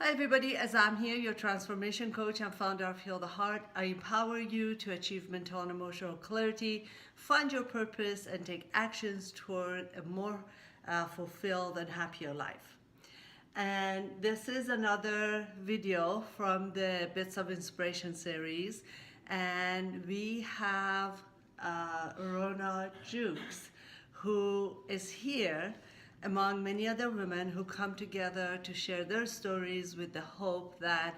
Hi everybody, as I'm here, your transformation coach and founder of Heal the Heart, I empower you to achieve mental and emotional clarity, find your purpose, and take actions toward a more fulfilled and happier life. And this is another video from the Bits of Inspiration series, and we have Rhona Jukes, who is here among many other women who come together to share their stories with the hope that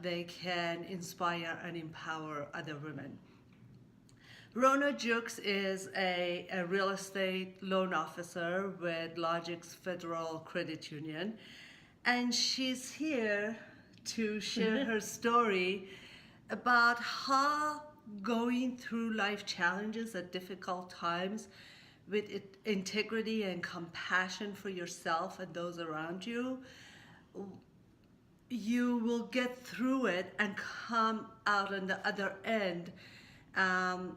they can inspire and empower other women. Rhona Jukes is a real estate loan officer with Logix Federal Credit Union, and she's here to share her story about how going through life challenges at difficult times with integrity and compassion for yourself and those around you, you will get through it and come out on the other end, and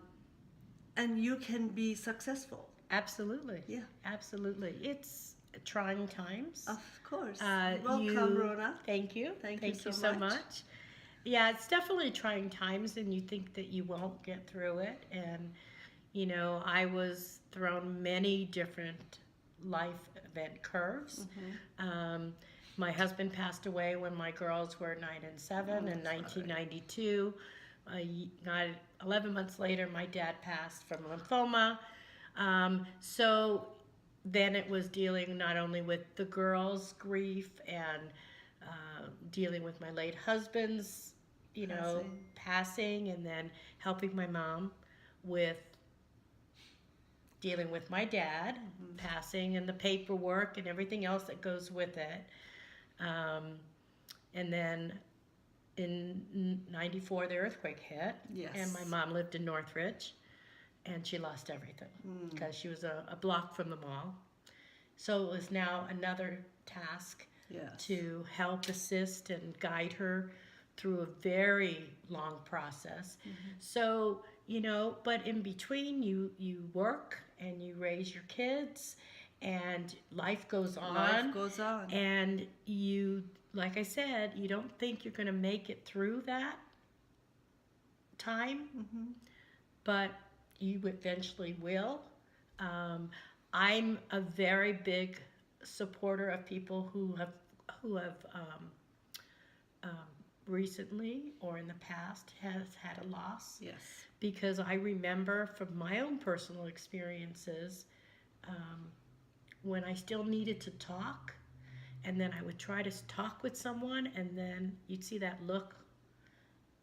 you can be successful. Absolutely. Yeah. Absolutely. It's trying times. Of course. Welcome, Rhona. Thank you. Thank Thank you you so so much. much. Yeah, it's definitely trying times, and you think that you won't get through it. And, I was thrown many different life event curves. My husband passed away when my girls were 9 and 7 in 1992. 11 months later, my dad passed from lymphoma. So then it was dealing not only with the girls' grief and dealing with my late husband's, passing, and then helping my mom with dealing with my dad passing and the paperwork and everything else that goes with it. And then in 94, the earthquake hit. Yes. And my mom lived in Northridge, and she lost everything because she was a block from the mall. So it was now another task to help assist and guide her through a very long process. So, but in between, you work and you raise your kids, and life goes on. Life goes on. And you, like I said, you don't think you're going to make it through that time, but you eventually will. I'm a very big supporter of people who have recently or in the past has had a loss. Yes. Because I remember from my own personal experiences, when I still needed to talk, and then I would try to talk with someone, and then you'd see that look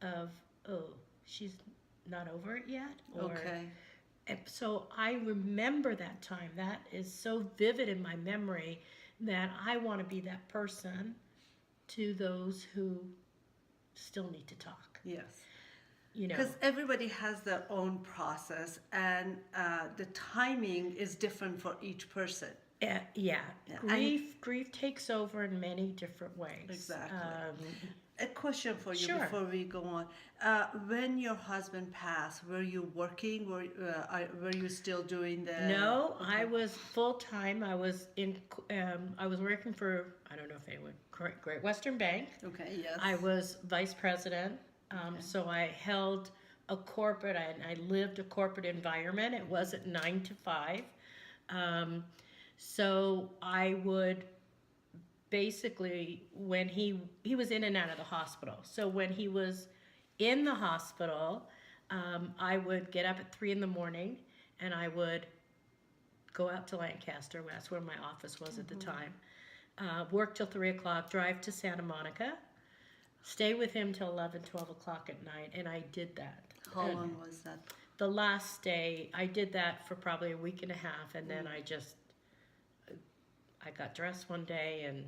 of, oh, she's not over it yet. Or, Okay. and so I remember that time. That is so vivid in my memory that I want to be that person to those who still need to talk. Yes. Because everybody has their own process, and the timing is different for each person. Yeah. Grief takes over in many different ways. Exactly. A question for you Sure. before we go on. When your husband passed, were you working? Were you still doing the? No, okay. I was full time. I was I was working for, I don't know if anyone, Great Western Bank. Okay. Yes. I was vice president. So I held a corporate, I lived a corporate environment. It wasn't 9 to 5. So I would basically, when he was in and out of the hospital. So when he was in the hospital, I would get up at 3 in the morning, and I would go out to Lancaster. That's where my office was at the time. Work till 3 o'clock, drive to Santa Monica, stay with him till 11, 12 o'clock at night, and I did that. How long was that? The last day, I did that for probably a week and a half, and then I got dressed one day, and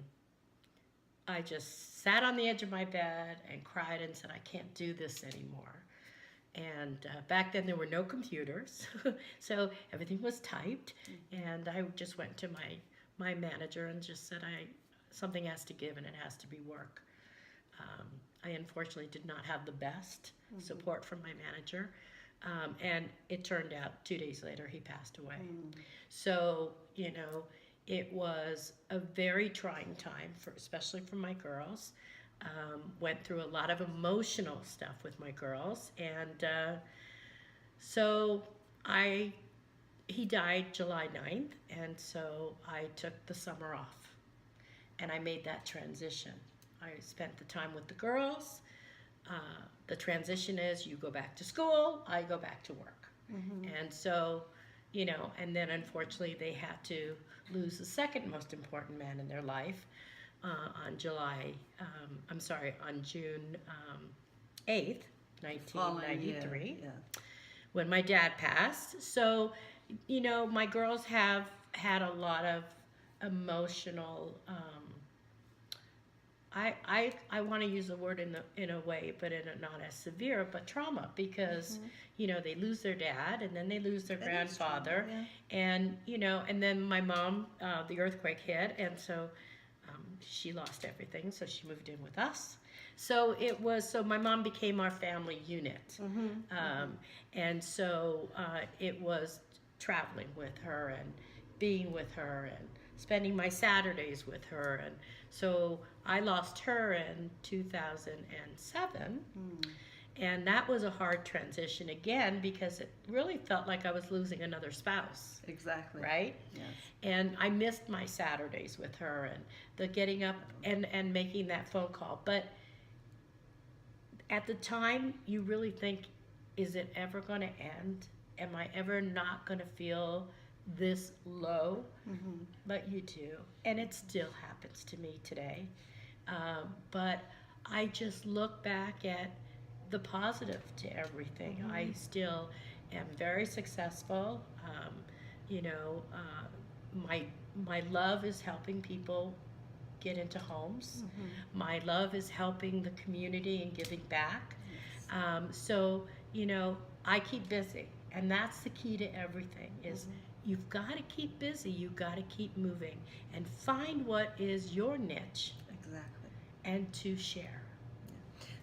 I just sat on the edge of my bed and cried and said, I can't do this anymore. And back then there were no computers, so everything was typed, and I just went to my manager and just said, something has to give, and it has to be work. I unfortunately did not have the best support from my manager, and it turned out 2 days later he passed away. So, It was a very trying time, especially for my girls. Went through a lot of emotional stuff with my girls, and so I he died July 9th, and so I took the summer off, and I made that transition. I spent the time with the girls. The transition is you go back to school, I go back to work. And so, and then unfortunately they had to lose the second most important man in their life on June 8th, Following, 1993, yeah. when my dad passed. So, my girls have had a lot of emotional, I want to use the word in a way, but not as severe, but trauma, because they lose their dad, and then they lose their grandfather, trauma, and and then my mom, the earthquake hit, and so she lost everything, so she moved in with us. So my mom became our family unit, and so it was traveling with her and being with her and spending my Saturdays with her. And so I lost her in 2007. And that was a hard transition again, because it really felt like I was losing another spouse. Exactly. Right? Yes. And I missed my Saturdays with her, and the getting up and making that phone call. But at the time, you really think, is it ever going to end? Am I ever not going to feel this low? But you do, and it still happens to me today. But I just look back at the positive to everything. I still am very successful. My love is helping people get into homes. My love is helping the community and giving back. So I keep busy, and that's the key to everything. Is you've got to keep busy. You've got to keep moving and find what is your niche. Exactly. And to share.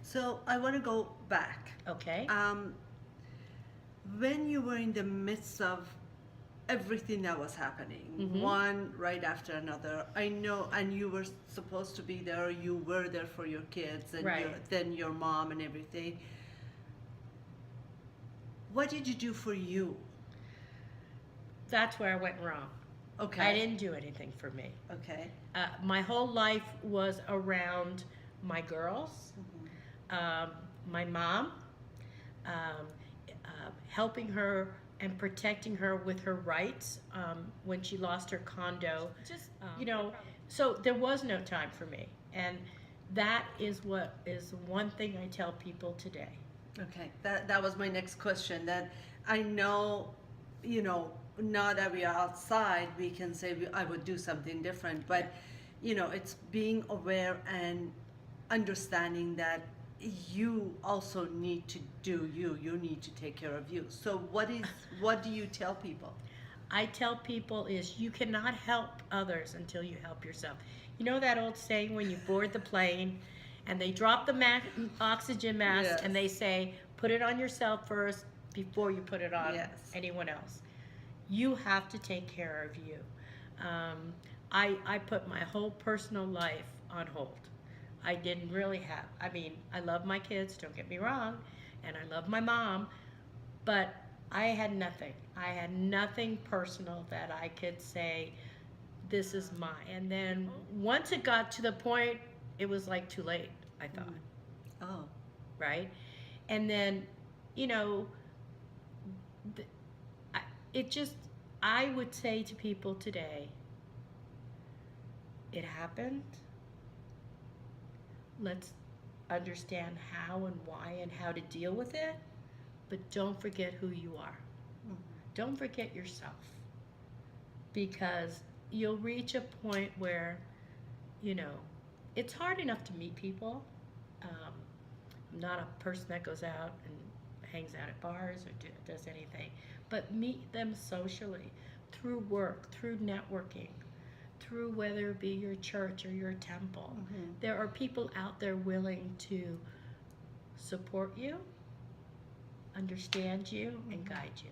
So I want to go back. Okay. When you were in the midst of everything that was happening, one right after another, I know, and you were supposed to be there, you were there for your kids, and then your mom and everything. What did you do for you? That's where I went wrong. Okay. I didn't do anything for me. Okay. My whole life was around my girls, my mom, helping her and protecting her with her rights when she lost her condo. So there was no time for me. And that is one thing I tell people today. Okay, that was my next question. That I know, now that we are outside, we can say I would do something different. But, it's being aware and understanding that you also need to do you. You need to take care of you. So what do you tell people? I tell people is you cannot help others until you help yourself. You know that old saying when you board the plane and they drop the oxygen mask and they say, put it on yourself first before you put it on anyone else. You have to take care of you. I put my whole personal life on hold. I didn't really have, I love my kids, don't get me wrong, and I love my mom, but I had nothing. I had nothing personal that I could say, this is mine. And then once it got to the point, it was like too late, I thought. Oh. Right? And then, I would say to people today, it happened. Let's understand how and why and how to deal with it, but don't forget who you are. Don't forget yourself, because you'll reach a point where, it's hard enough to meet people. I'm not a person that goes out and hangs out at bars or does anything, but meet them socially, through work, through networking, through whether it be your church or your temple. There are people out there willing to support you, understand you, and guide you.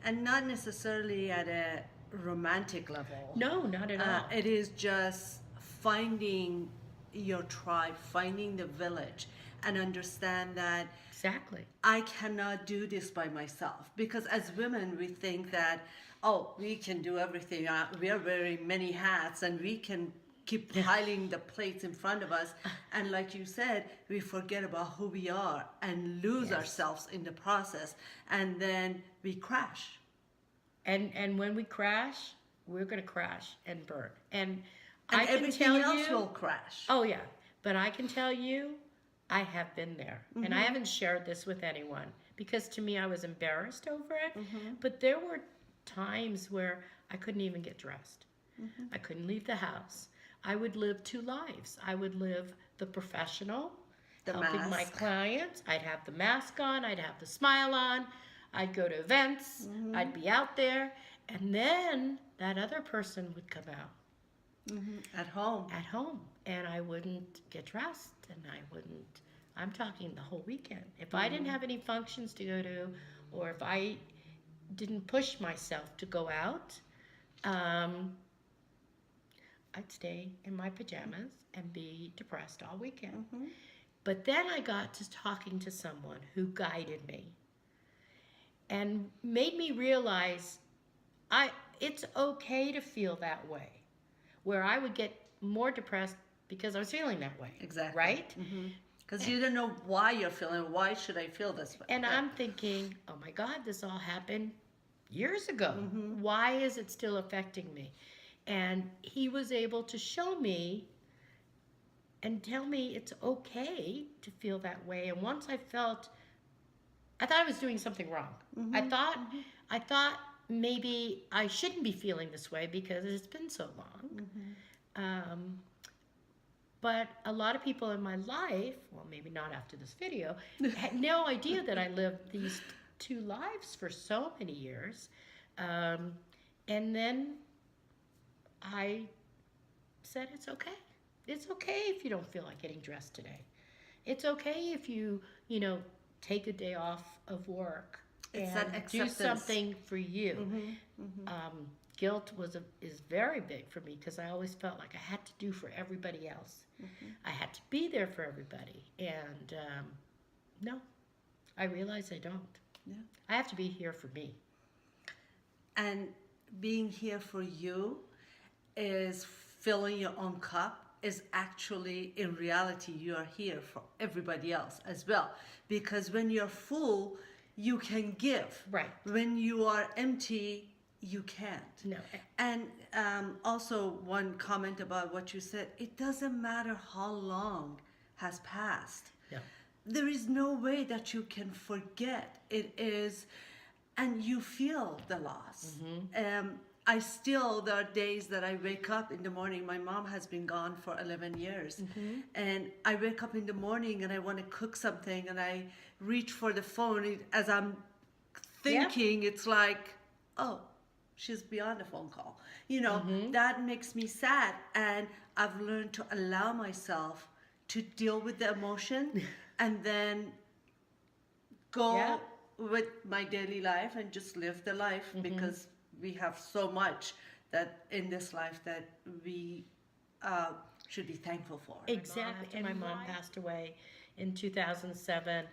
And not necessarily at a romantic level. No, not at all. It is just finding your tribe, finding the village, and understand that Exactly. I cannot do this by myself. Because as women, we think that, oh, we can do everything. We are wearing many hats and we can keep piling the plates in front of us. And like you said, we forget about who we are and lose Yes. ourselves in the process. And then we crash. And when we crash, we're going to crash and burn. And And I can everything tell else you, will crash. oh yeah, but I can tell you, I have been there. And Mm-hmm. I haven't shared this with anyone because to me I was embarrassed over it. Mm-hmm. But there were times where I couldn't even get dressed. Mm-hmm. I couldn't leave the house. I would live two lives. I would live the professional, The helping my mask. clients. I'd have the mask on. I'd have the smile on. I'd go to events. Mm-hmm. I'd be out there. And then that other person would come out Mm-hmm. At home. and I wouldn't get dressed and I wouldn't, I'm talking the whole weekend. If I didn't have any functions to go to or if I didn't push myself to go out, I'd stay in my pajamas and be depressed all weekend. Mm-hmm. But then I got to talking to someone who guided me and made me realize it's okay to feel that way. Where I would get more depressed because I was feeling that way. Exactly. Right? Because you don't know why you're feeling, why should I feel this way? And I'm thinking, oh my God, this all happened years ago. Why is it still affecting me? And he was able to show me and tell me it's okay to feel that way. And once I thought I was doing something wrong. I thought maybe I shouldn't be feeling this way because it's been so long. But a lot of people in my life, well, maybe not after this video, had no idea that I lived these two lives for so many years. And then I said, it's okay. It's okay if you don't feel like getting dressed today. It's okay if you take a day off of work It's that and do acceptance. something for you. Guilt is very big for me because I always felt like I had to do for everybody else. I had to be there for everybody. And no, I realize I don't. Yeah. I have to be here for me. And being here for you is filling your own cup, is actually, in reality, you are here for everybody else as well. Because when you're full, you can give. Right. When you are empty, you can't. No. And also one comment about what you said, it doesn't matter how long has passed. No. There is no way that you can forget. It is, and you feel the loss. There are days that I wake up in the morning. My mom has been gone for 11 years. And I wake up in the morning and I want to cook something and I reach for the phone. As I'm thinking, it's like, oh, she's beyond a phone call. That makes me sad. And I've learned to allow myself to deal with the emotion and then go with my daily life and just live the life because we have so much that in this life that we should be thankful for. Exactly. And my mom passed away in 2007.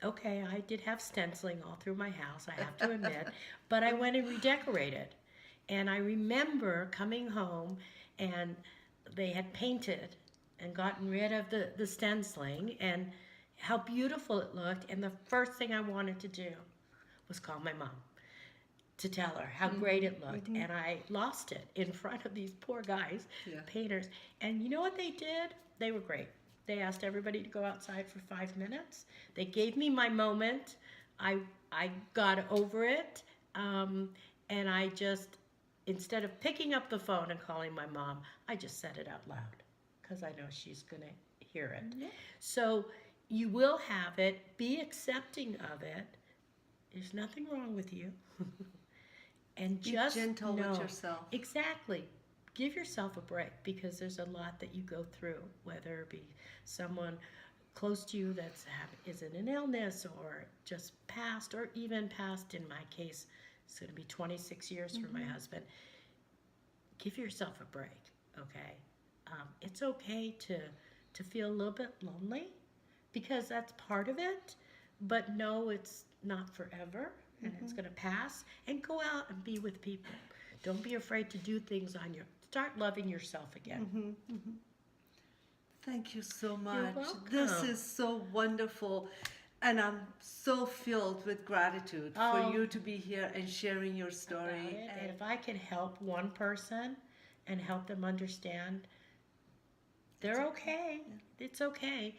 Okay, I did have stenciling all through my house, I have to admit, but I went and redecorated. And I remember coming home and they had painted and gotten rid of the stenciling and how beautiful it looked. And the first thing I wanted to do was call my mom to tell her how great it looked. And I lost it in front of these poor guys, painters. And you know what they did? They were great. They asked everybody to go outside for 5 minutes. They gave me my moment. I got over it. And I just, instead of picking up the phone and calling my mom, I just said it out loud because I know she's going to hear it. So you will have it. Be accepting of it. There's nothing wrong with you. And Be just gentle know, with yourself. Exactly. Give yourself a break because there's a lot that you go through, whether it be someone close to you that's is in an illness or just passed, or even passed, in my case, It's going to be 26 years for my husband. Give yourself a break, okay? It's okay to feel a little bit lonely because that's part of it, but no, it's not forever and it's going to pass. And go out and be with people. Don't be afraid to do things on your. Start loving yourself again. Thank you so much. You're welcome. This is so wonderful. And I'm so filled with gratitude for Oh. you to be here and sharing your About story. it. And if I can help one person and help them understand they're okay, it's okay,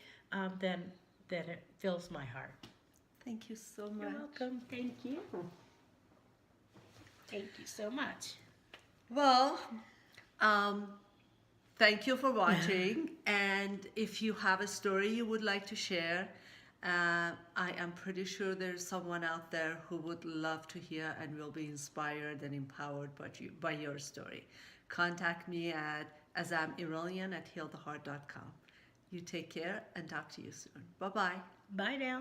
then it fills my heart. Thank you so much. You're welcome. Thank you. Thank you so much. Well, thank you for watching. And if you have a story you would like to share, I am pretty sure there's someone out there who would love to hear and will be inspired and empowered by your story. Contact me at azamirolian@healtheheart.com. You take care and talk to you soon. Bye-bye. Bye now.